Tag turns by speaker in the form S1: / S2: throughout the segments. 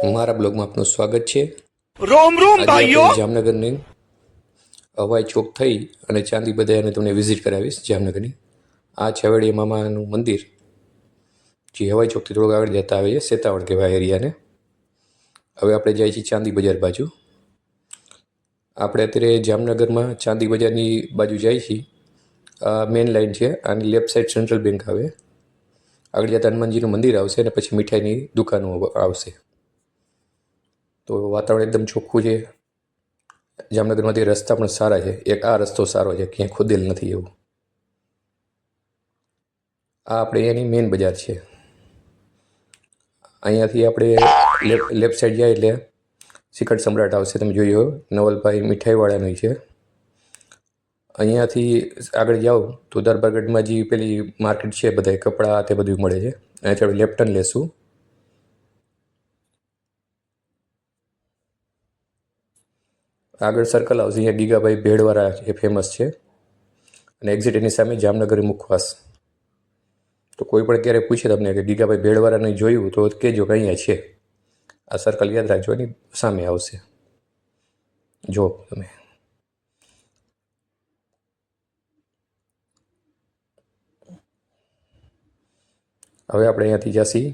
S1: મારા બ્લોગમાં આપનું સ્વાગત છે।
S2: रोम रोम
S1: આજે
S2: भाइयों।
S1: આપણે જામનગરની હવાઈ ચોક થઈ અને ચાંદી બજારને તમને વિઝિટ કરાવીશ જામનગરની। આ છેવાડી મામાનું મંદિર જે હવાઈ ચોકથી થોડુંક આગળ જતા આવે છે, સેતાવળ કહેવાય એરિયાને। હવે આપણે જઈએ છીએ ચાંદી બજાર બાજુ। આપણે અત્યારે જામનગરમાં ચાંદી બજારની બાજુ જઈએ છીએ। આ મેઇન લાઇન છે, આની લેફ્ટ સાઈડ સેન્ટ્રલ બેંક આવે, આગળ જતાં હનુમાનજીનું મંદિર આવશે અને પછી મીઠાઈની દુકાનો આવશે। તો વાતાવરણ એકદમ ચોખ્ખું છે। જામનગરમાંથી રસ્તા પણ સારા છે। એક આ રસ્તો સારો છે, ક્યાંય ખોદેલ નથી એવું। આ આપણે અહીંયાની મેઇન બજાર છે। અહીંયાથી આપણે લેફ્ટ સાઈડ જાય એટલે શ્રીખંડ સમ્રાટ આવશે, તમે જોયો નવલભાઈ મીઠાઈવાળાની છે। અહીંયાથી આગળ જાઓ તો દરબારગઢમાં જે પેલી માર્કેટ છે, બધા કપડાં તે બધું મળે છે। અહીંયાથી આપણે લેફ્ટ ટર્ન લેશું। આગળ સર્કલ આવશે, અહીંયા ગીગાભાઈ ભેળવાળા એ ફેમસ છે અને એક્ઝિટ એની સામે જામનગર મુખવાસ। તો કોઈ પણ ક્યારે પૂછે તમને કે ગીગાભાઈ ભેળવાળાને જોયું તો કહેજો કે અહીંયા છે। આ સર્કલ યાદ રાખજો, એની સામે આવશે, જો તમે। હવે આપણે અહીંયાથી જઈશું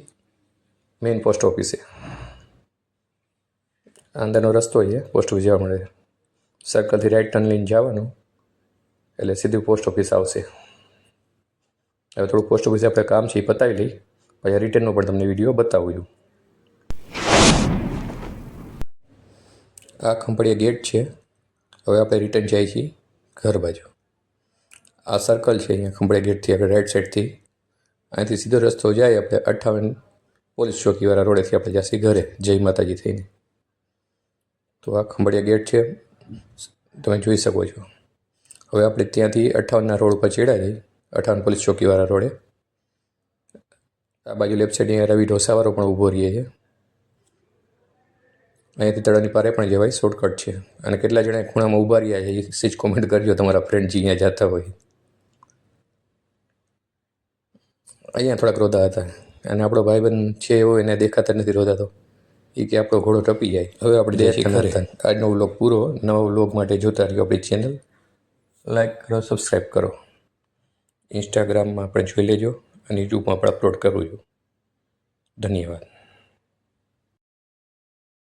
S1: મેઇન પોસ્ટ ઓફિસે। અંદરનો રસ્તો છે પોસ્ટ ઓફિસ જવા મળે। સર્કલથી રાઈટ ટર્ન લઈને જવાનું એટલે સીધું પોસ્ટ ઓફિસ આવશે। હવે થોડું પોસ્ટ ઓફિસે આપણે કામ છે એ પતાવી લઈ, પછી રિટર્નનો પણ તમને વિડીયો બતાવું છું। આ ખંભાળિયા ગેટ છે। હવે આપણે રિટર્ન જઈએ છીએ ઘર બાજુ। આ સર્કલ છે, અહીંયા ખંભાળિયા ગેટથી આપણે રાઈટ સાઈડથી અહીંથી સીધો રસ્તો જાય આપણે 58 પોલીસ ચોકીવાળા રોડેથી આપણે જઈશું ઘરે, જય માતાજી થઈને। તો આ ખંભાળિયા ગેટ છે, તમે જોઈ શકો છો। હવે આપણે ત્યાંથી 58ના રોડ પર ચડ્યા જઈએ, 58 પોલીસ ચોકીવાળા રોડે। આ બાજુ લેફ્ટ સાઈડ અહીંયા રવિ ઢોસાવાળો પણ ઊભો રહીએ છે। અહીંયાથી તળાવની પારે પણ જવાય, શોર્ટકટ છે। અને કેટલા જણા ખૂણામાં ઊભા રહ્યા છે એ સીજ કોમેન્ટ કરજો, તમારા ફ્રેન્ડ જે અહીંયા જતા હોય। અહીંયા થોડાક રોધા હતા અને આપણો ભાઈબંધ છે એવો એને દેખાતા નથી રોધાતો, એ કે આપણો ઘોડો ટપી જાય। હવે આપણે જઈએ છીએ ઘરે। આજનો વ્લોગ પૂરો। નવા વ્લોગ માટે જોતા રહ્યો આપણી ચેનલ, લાઈક કરો, સબસ્ક્રાઈબ કરો। ઇન્સ્ટાગ્રામમાં આપણે જોઈ લેજો અને યુટ્યુબમાં આપણે અપલોડ કરું છું। ધન્યવાદ।